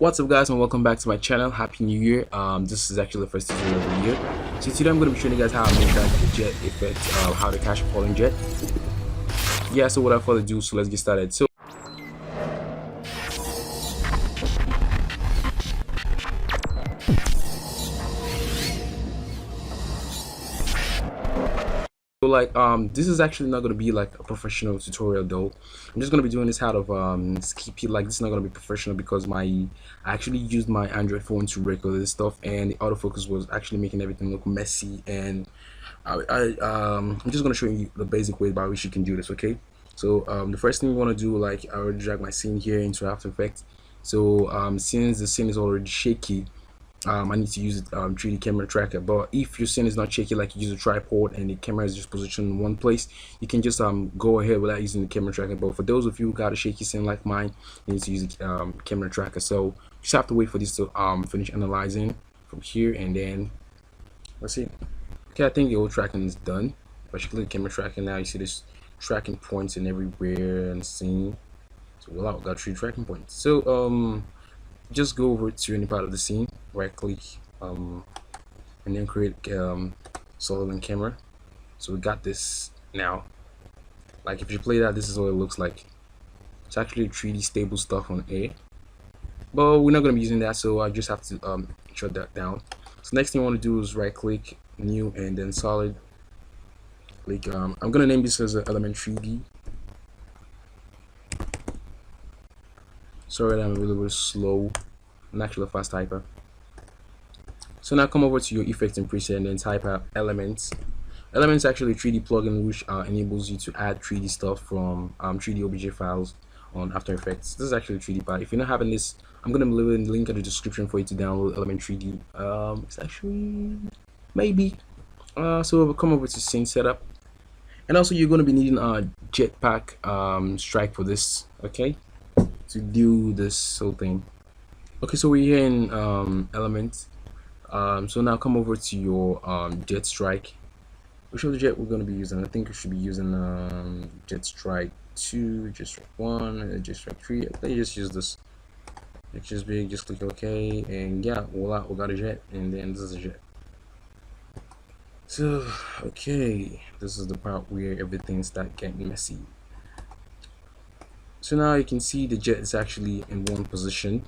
What's up guys, and welcome back to my channel. Happy New Year. This is actually the first tutorial of the year. So today I'm going to be showing you guys how I make that jet effect, how to catch a falling jet. Yeah, so without further ado, so let's get started. This is actually not going to be like a professional tutorial though. I'm just going to be doing this out of skippy. Like, this is not going to be professional because I actually used my Android phone to record this stuff, and the autofocus was actually making everything look messy. And I'm just going to show you the basic way by which you can do this. Okay, so the first thing you want to do, like, I already drag my scene here into After Effects. So since the scene is already shaky, I need to use 3D camera tracker. But if your scene is not shaky, like you use a tripod and the camera is just positioned in one place, you can just go ahead without using the camera tracker. But for those of you who got a shaky scene like mine, you need to use the camera tracker. So you just have to wait for this to finish analyzing from here, and then let's see. Okay, I think the old tracking is done. If I click camera tracking now, you see this tracking points and everywhere and scene. So well, I've got 3 tracking points. So just go over to any part of the scene, right click, and then create solid on camera. So we got this now. Like, if you play that, this is what it looks like. It's actually 3D stable stuff on A, but we're not going to be using that, so I just have to shut that down. So next thing I want to do is right click, new, and then solid. Click, I'm going to name this as element 3D. Sorry that I'm a little bit slow. I'm actually a fast typer. So now come over to your effects and preset and then type out elements. Elements actually a 3D plugin which enables you to add 3D stuff from 3D OBJ files on After Effects. This is actually a 3D part. If you're not having this, I'm gonna leave a link in the description for you to download Element 3D. It's actually maybe. So we'll come over to scene setup, and also you're gonna be needing a jetpack strike for this. Okay, to do this whole thing. Okay, so we're here in element. So now come over to your jet strike. Which of the jet we're going to be using? I think we should be using jet strike 2, jet strike 1, and jet strike 3. Let me just use this. It's just big. Just click OK, and yeah, voila, we got a jet, and then this is a jet. So okay, this is the part where everything starts getting messy. So now you can see the jet is actually in one position.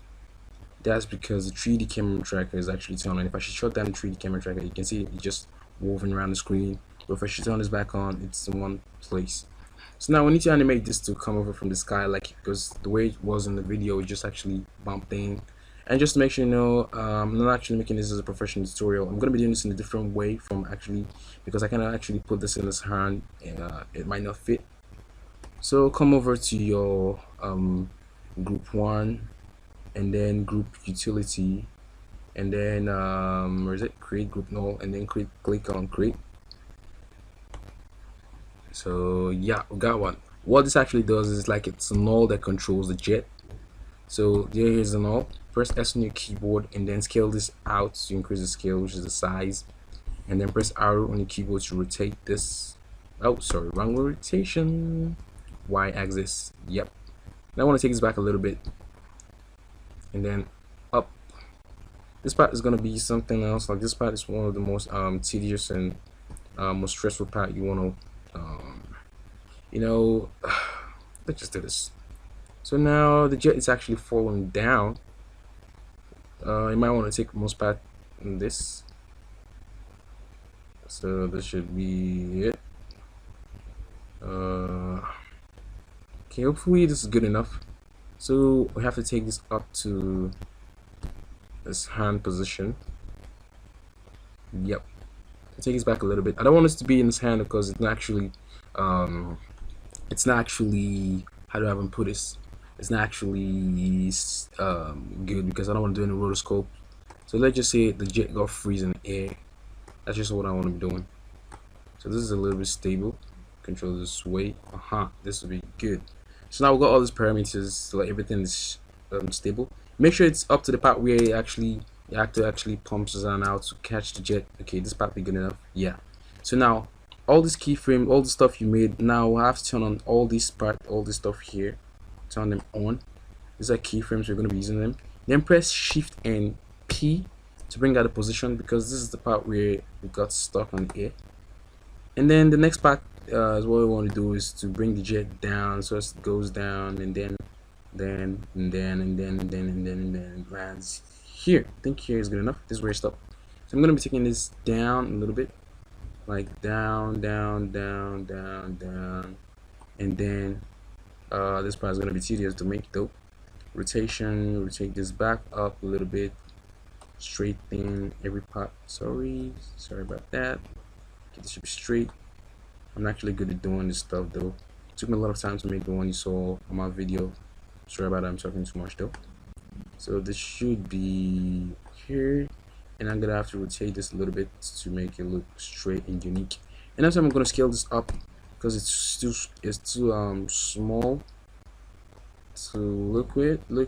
That's because the 3D camera tracker is actually turned on. If I should shut down the 3D camera tracker, you can see it just woven around the screen. But if I should turn this back on, it's in one place. So now we need to animate this to come over from the sky, like, because the way it was in the video, it just actually bumped in. And just to make sure you know, I'm not actually making this as a professional tutorial. I'm going to be doing this in a different way from actually, because I cannot actually put this in this hand and it might not fit. So come over to your group 1, and then group utility, and then where is it, create group null, and then click on create. So yeah, we got one. What this actually does is, like, it's a null that controls the jet. So there is a null. Press S on your keyboard and then scale this out to increase the scale, which is the size, and then press arrow on your keyboard to rotate this. Oh, sorry, wrong rotation. Y axis. Yep. Now I want to take this back a little bit, and then up. This part is going to be something else. Like, this part is one of the most tedious and most stressful part. You want to let's just do this. So now the jet is actually falling down. You might want to take most part in this. So this should be it. Okay, hopefully this is good enough. So we have to take this up to this hand position. Yep. Take this back a little bit. I don't want this to be in this hand because it's not actually how do I even put this? It's not actually good, because I don't want to do any rotoscope. So let's just say the jet got freeze in the air. That's just what I want to be doing. So this is a little bit stable. Control this way. This will be good. So now we've got all these parameters, so like everything is stable. Make sure it's up to the part where it actually pumps on out to catch the jet. Okay, this part be good enough. Yeah. So now all this keyframe, all the stuff you made, now I have to turn on all this stuff here. Turn them on. These are keyframes, we're going to be using them. Then press Shift and P to bring out the position, because this is the part where we got stuck on the air. And then the next part is what we want to do is to bring the jet down, so it goes down and then it lands here. I think here is good enough. This is where I stop. So I'm gonna be taking this down a little bit, like down, and then this part is gonna be tedious to make though. Rotate this back up a little bit, straighten every part. Sorry about that. Get this should be straight. I'm actually good at doing this stuff though. It took me a lot of time to make the one you saw on my video. Sorry about that, I'm talking too much though. So this should be here, and I'm gonna have to rotate this a little bit to make it look straight and unique. And also I'm gonna scale this up because it's too small to look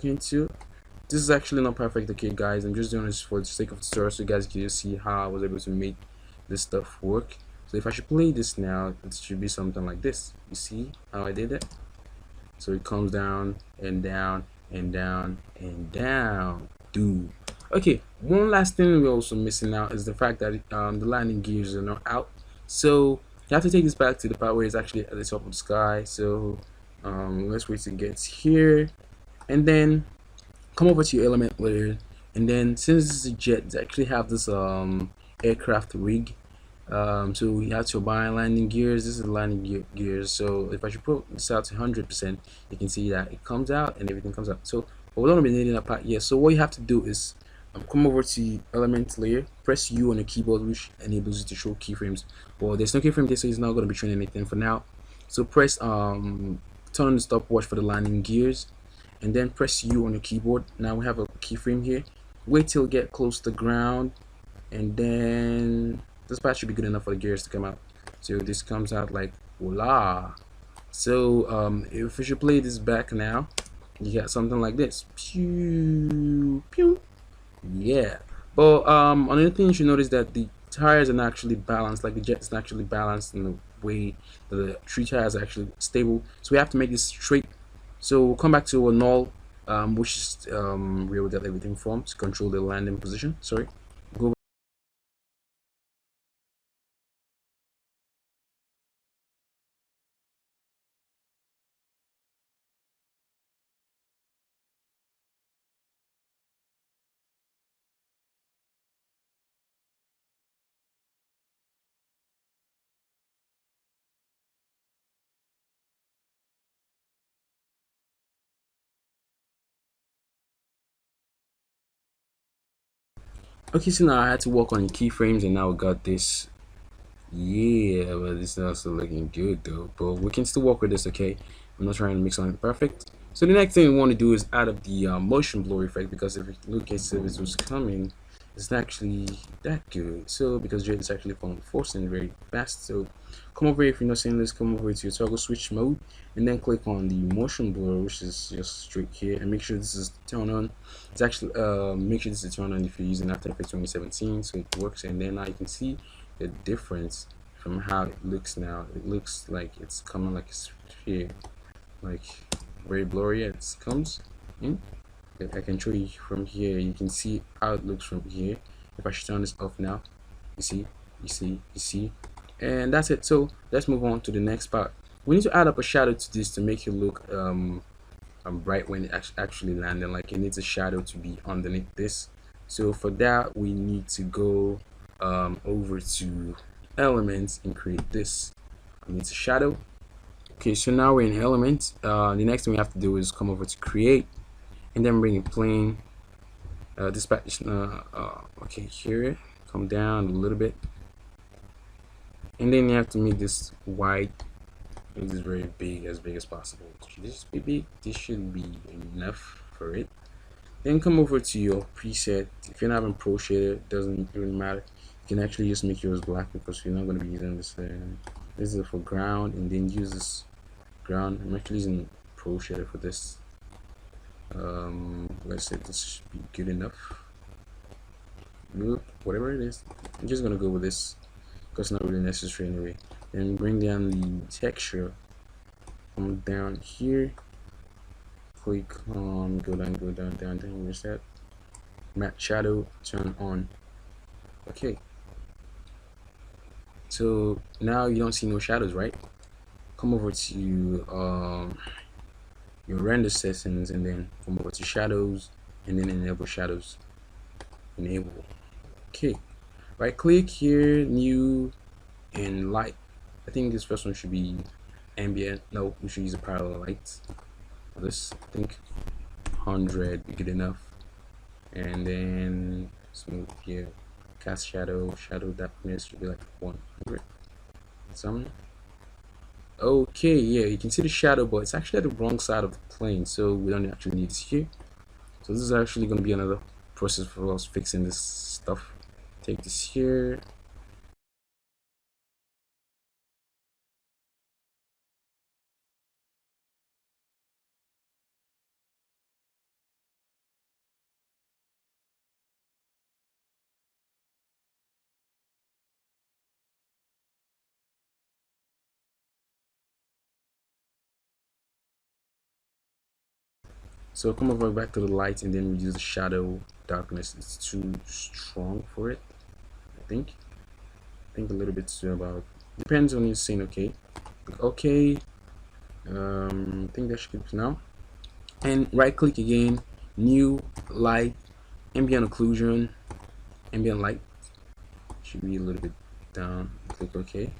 into. This is actually not perfect, okay guys. I'm just doing this for the sake of the tutorial so you guys can see how I was able to make this stuff work. So if I should play this now, it should be something like this. You see how I did it? So it comes down and down and down and down. Dude. Okay, one last thing we're also missing out is the fact that the landing gears are not out. So you have to take this back to the part where it's actually at the top of the sky. So let's wait till it gets here, and then come over to your element layer, and then since this is a jet, they actually have this aircraft rig. So we have turbine landing gears. This is landing gears. So if I should put this out to 100%, you can see that it comes out and everything comes out. So we don't be needing that part yet. So what you have to do is come over to element layer, press U on the keyboard, which enables you to show keyframes. Well, there's no keyframe there, so it's not going to be showing anything for now. So press turn on the stopwatch for the landing gears, and then press U on the keyboard. Now we have a keyframe here. Wait till get close to the ground, and then this part should be good enough for the gears to come out. So this comes out like voila. So if we should play this back now, you got something like this. Pew pew. Yeah. But another thing you should notice that the tires are not actually balanced, like the jet is not actually balanced in the way that the three tires are actually stable. So we have to make this straight. So we'll come back to a null, which is where we got everything from to control the landing position. Sorry. Go. Okay, so now I had to work on keyframes, and now we got this. Yeah, but this is also looking good though. But we can still work with this, okay? I'm not trying to make something perfect. So the next thing we want to do is add up the motion blur effect, because if you look at it was coming, it's not actually that good. So because jet is actually forcing very fast. So come over here, if you're not seeing this, come over to your toggle switch mode, and then click on the motion blur, which is just straight here, and make sure this is turned on. It's actually make sure this is turned on if you're using After Effects 2017, so it works. And then now you can see the difference from how it looks now. It looks like it's coming like a sphere, like very blurry as it comes in. I can show you from here. You can see how it looks from here. If I should turn this off now, you see, and that's it. So let's move on to the next part. We need to add up a shadow to this to make it look bright when it actually landing. Like it needs a shadow to be underneath this. So for that, we need to go over to elements and create this. It needs a shadow. Okay, so now we're in elements. The next thing we have to do is come over to create, and then bring it plane. Dispatch. Okay, here, come down a little bit, and then you have to make this wide. Make this very big, as big as possible. Should this be big? This should be enough for it. Then come over to your preset. If you're not having pro shader, it doesn't really matter. You can actually just make yours black, because you're not going to be using this. This is for ground, and then use this ground. I'm actually using pro shader for this. Let's say this should be good enough. Whatever it is, I'm just gonna go with this because it's not really necessary anyway. Then bring down the texture, come down here, click on, go down, reset, matte shadow, turn on. Okay, so now you don't see no shadows, right? Come over to your render settings, and then come over to shadows, and then enable shadows. Enable. Okay, right click here, new, and light. I think this first one should be ambient. No, we should use a parallel light. This, I think 100 be good enough. And then smooth here, cast shadow, shadow darkness should be like 100 something. Okay, yeah, you can see the shadow, but it's actually at the wrong side of the plane, so we don't actually need this here. So this is actually going to be another process for us fixing this stuff. Take this here. So come over back to the light, and then reduce the shadow darkness. It's too strong for it, I think. A little bit too, about, depends on your scene. Okay, okay. I think that should be for now. And right click again, new, light, ambient occlusion, ambient light should be a little bit down. Click OK.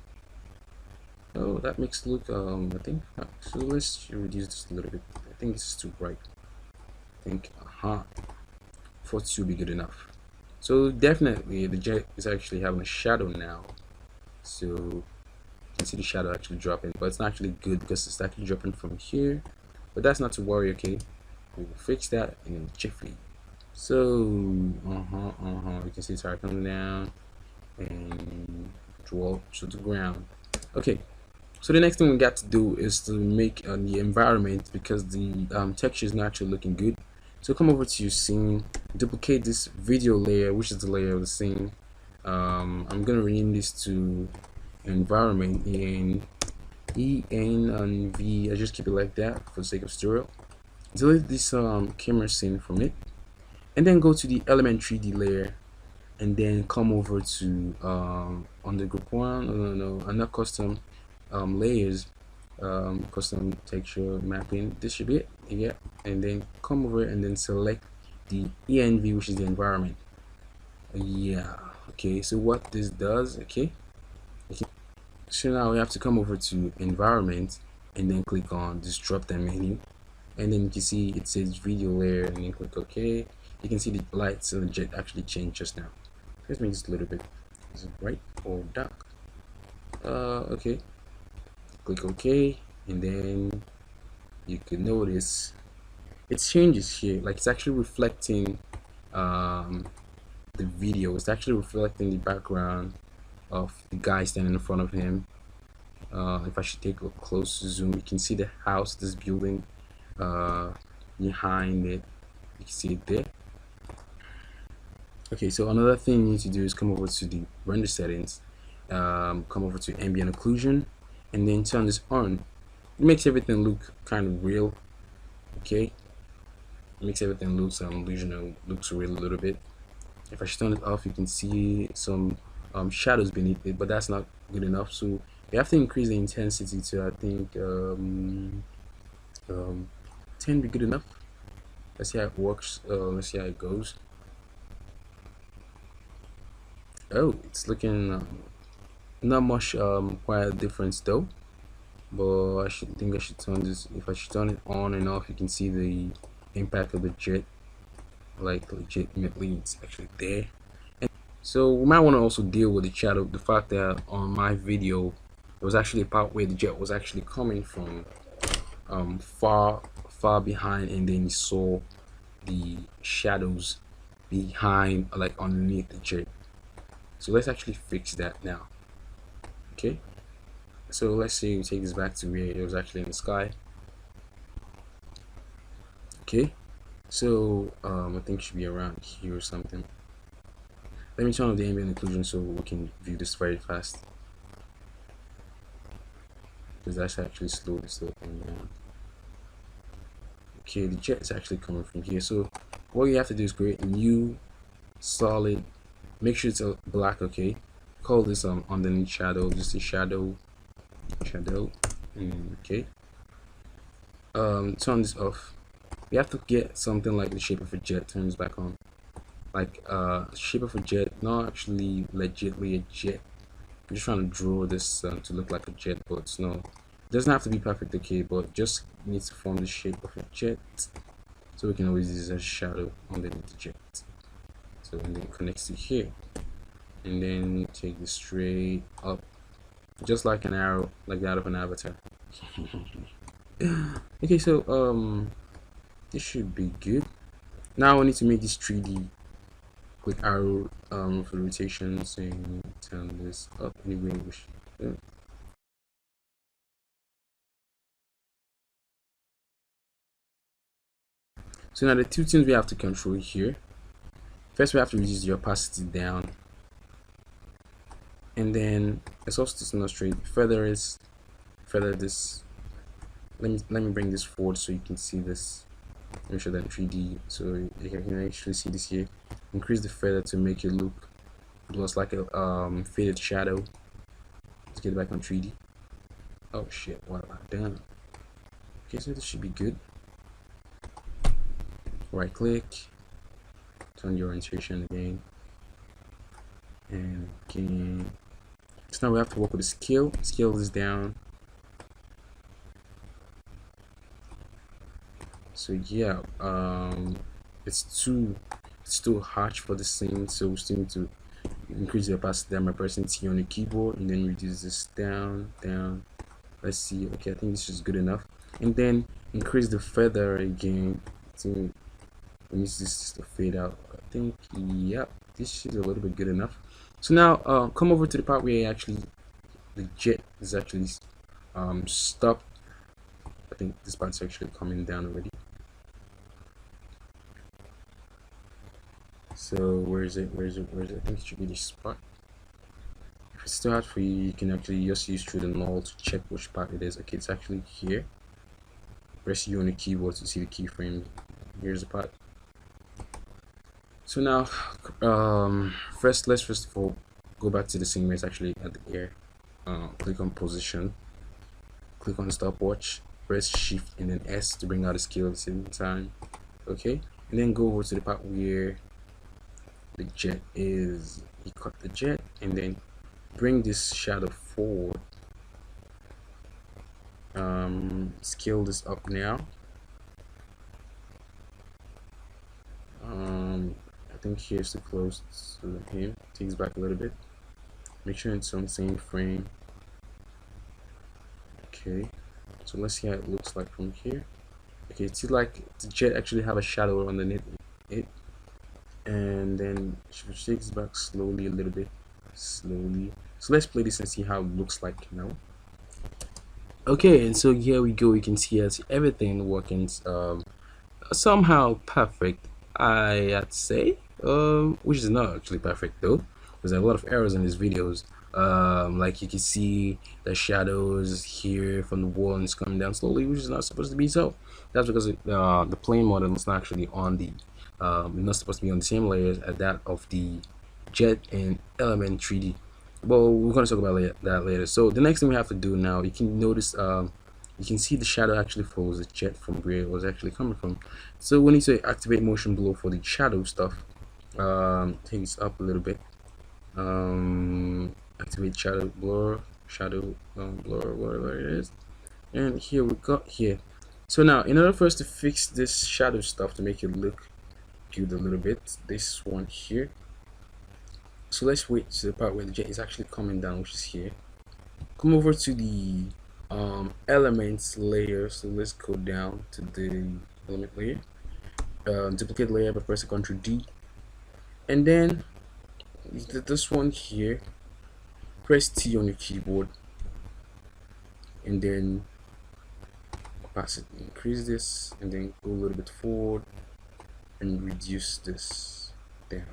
Oh, that makes it look I think so. Let's reduce this a little bit. I think this is too bright. I think 42 will be good enough. So definitely the jet is actually having a shadow now, so you can see the shadow actually dropping, but it's not actually good because it's actually dropping from here. But that's not to worry. Okay, we'll fix that in a jiffy. So you can see it's coming down and draw to the ground. Okay, so the next thing we got to do is to make the environment, because the texture is not actually looking good. So come over to your scene, duplicate this video layer, which is the layer of the scene. I'm gonna rename this to environment in EN and V. I just keep it like that for the sake of tutorial. Delete this camera scene from it, and then go to the element 3D layer, and then come over to on the group one, under custom layers, custom texture mapping. This should be it. Yeah, and then come over and then select the env, which is the environment. Yeah, okay, so what this does, okay, so now we have to come over to environment and then click on this drop down menu, and then you can see it says video layer, and then click OK. You can see the lights and the jet actually changed just now. Let's make this a little bit, is it bright or dark? Okay, click OK, and then you can notice it changes here, like it's actually reflecting the video. It's actually reflecting the background of the guy standing in front of him. If I should take a close zoom, you can see the house, this building behind it. You can see it there. Okay, so another thing you need to do is come over to the render settings, come over to ambient occlusion, and then turn this on. It makes everything look kind of real. Okay, it makes everything look looks real a little bit. If I should turn it off, you can see some shadows beneath it, but that's not good enough. So you have to increase the intensity to, I think 10 be good enough. Let's see how it works. Let's see how it goes. Oh, it's looking not much quite a difference though, but I should turn this. If I should turn it on and off, you can see the impact of the jet, like legitimately it's actually there. And so we might want to also deal with the shadow, the fact that on my video there was actually a part where the jet was actually coming from far behind, and then you saw the shadows behind, like underneath the jet. So let's actually fix that now. Okay, so let's say we take this back to where it was actually in the sky. Okay, so I think it should be around here or something. Let me turn off the ambient occlusion so we can view this very fast, because that's actually slow this thing down. Okay, the jet is actually coming from here. So what you have to do is create a new solid. Make sure it's a black. Okay, call this underneath shadow. Just a shadow. Okay. Turn this off. We have to get something like the shape of a jet. Turn this back on. Like shape of a jet, not actually legitly a jet. I'm just trying to draw this to look like a jet, but it's no. It doesn't have to be perfect, okay, but just needs to form the shape of a jet. So we can always use a shadow underneath the jet. So and then connects to here. And then take this straight up. Just like an arrow, like that of an avatar. Okay, so this should be good. Now we need to make this 3D. Quick arrow for rotations and turn this up anyway. Yeah. So now the two things we have to control here. First, we have to reduce the opacity down, and then it's also to illustrate feather this. Let me bring this forward so you can see this. Let me show that in 3D so you can actually see this here. Increase the feather to make it look looks like a faded shadow. Let's get it back on 3D. Oh shit, what have I done? Okay, so this should be good. Right click, turn your orientation again, and again. So now we have to work with the scale. Scale this down. So yeah, it's too harsh for the scene, so we still need to increase the opacity by pressing T on the keyboard, and then reduce this down. Let's see. Okay, I think this is good enough. And then increase the feather again. To use this to fade out. I think yeah, this is a little bit good enough. So now come over to the part where actually the jet is actually stopped. I think this part's actually coming down already. So where is it? I think it should be this spot. If it's still hard for you, you can actually just use through the null to check which part it is. Okay, it's actually here. Press U on the keyboard to see the keyframe. Here's the part. So now, let's first of all go back to the scene where it's actually at the air. Click on position. Click on stopwatch. Press Shift and then S to bring out the scale at the same time. Okay, and then go over to the part where the jet is. You cut the jet and then bring this shadow forward. Scale this up now. I think here's too close to him. Takes back a little bit. Make sure it's on the same frame. Okay, so let's see how it looks like from here. Okay, it's like the jet actually have a shadow underneath it, and then it shakes back slowly a little bit. Slowly. So let's play this and see how it looks like now. Okay, and so here we go. You can see as everything working somehow perfect, I'd say, which is not actually perfect though. There's a lot of errors in these videos. Like you can see the shadows here from the wall and it's coming down slowly, which is not supposed to be so. That's because the plane model is not actually on the not supposed to be on the same layers as that of the jet and element 3D. Well, we're going to talk about that later. So the next thing we have to do now, you can notice you can see the shadow actually follows the jet from where it was actually coming from. So we need to activate motion blur for the shadow stuff. Take this up a little bit. Activate shadow blur, blur, whatever it is. And here we got here. So now, in order for us to fix this shadow stuff to make it look good a little bit, this one here. So let's wait to the part where the jet is actually coming down, which is here. Come over to the elements layer. So let's go down to the element layer. Duplicate layer by pressing Ctrl D, and then this one here. Press T on your keyboard, and then opacity. Increase this, and then go a little bit forward and reduce this down.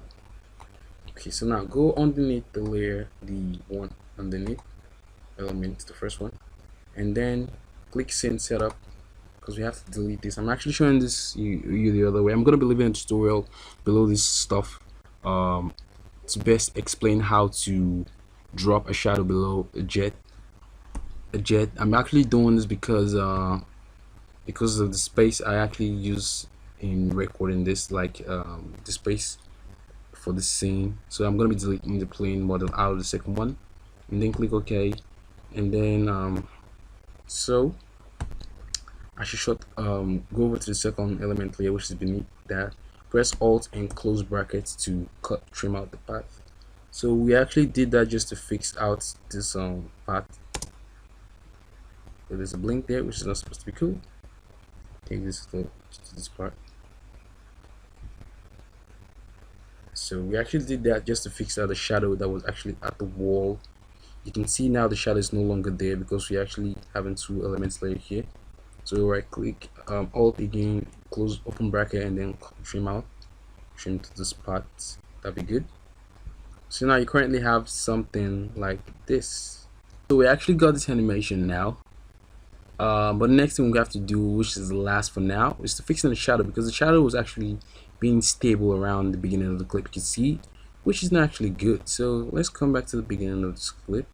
Okay, so now go underneath the layer, the one underneath element, the first one, and then click Scene Setup, because we have to delete this. I'm actually showing this you the other way. I'm gonna be leaving a tutorial below this stuff to best explain how to drop a shadow below a jet. I'm actually doing this because of the space I actually use in recording this, like the space for the scene. So I'm gonna be deleting the plane model out of the second one, and then click OK, and then so I should go over to the second element layer, which is beneath that. Press Alt and close brackets to trim out the path. So we actually did that just to fix out this path. So there's a blink there, which is not supposed to be cool. Take this to this part. So we actually did that just to fix out the shadow that was actually at the wall. You can see now the shadow is no longer there because we actually having two elements layer here. So right click, Alt again, close open bracket, and then trim to this part. That'd be good. So now you currently have something like this. So we actually got this animation now. But the next thing we have to do, which is the last for now, is to fix in the shadow, because the shadow was actually being stable around the beginning of the clip, you can see, which is not actually good. So let's come back to the beginning of this clip,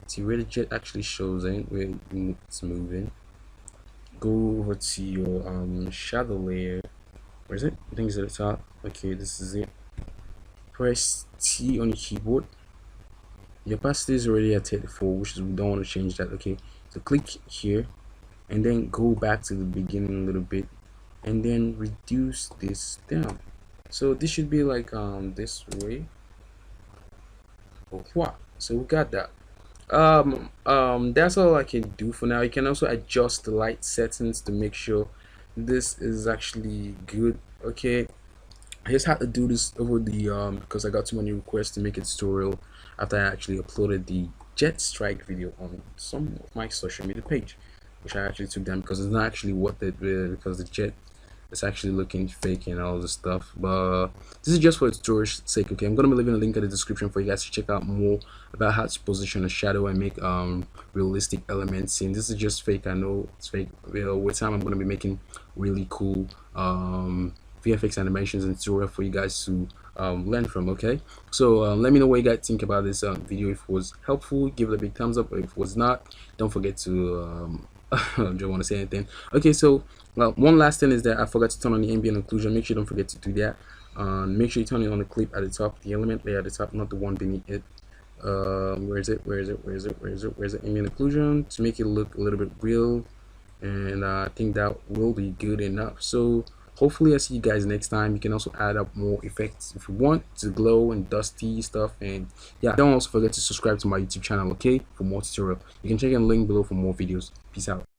see where the jet actually shows in, where it's moving. Go over to your shadow layer. Where is it? I think it's at the top. Okay, this is it. Press T on your keyboard. Your opacity is already at 34, which is, we don't want to change that. Okay, so click here and then go back to the beginning a little bit and then reduce this down. So this should be like this way. Okay, so we got that. That's all I can do for now. You can also adjust the light settings to make sure this is actually good. Okay, I just had to do this over the because I got too many requests to make a tutorial after I actually uploaded the jet strike video on some of my social media page, which I actually took down because it's not actually what they did, because the jet is actually looking fake and all this stuff. But this is just for tutorial's sake. Okay, I'm gonna be leaving a link in the description for you guys to check out more about how to position a shadow and make realistic elements. And this is just fake, I know it's fake. With time I'm gonna be making really cool VFX animations and tutorial for you guys to learn from. Okay, so let me know what you guys think about this video. If it was helpful, give it a big thumbs up. If it was not, don't forget to don't want to say anything. Okay, so one last thing is that I forgot to turn on the ambient occlusion. Make sure you don't forget to do that. Make sure you turn it on the clip at the top, the element layer at the top, not the one beneath it. Where is it ambient occlusion, to make it look a little bit real, and I think that will be good enough. So hopefully I see you guys next time. You can also add up more effects if you want to glow and dusty stuff. And yeah, don't also forget to subscribe to my YouTube channel, okay, for more tutorial. You can check in the link below for more videos. Peace out.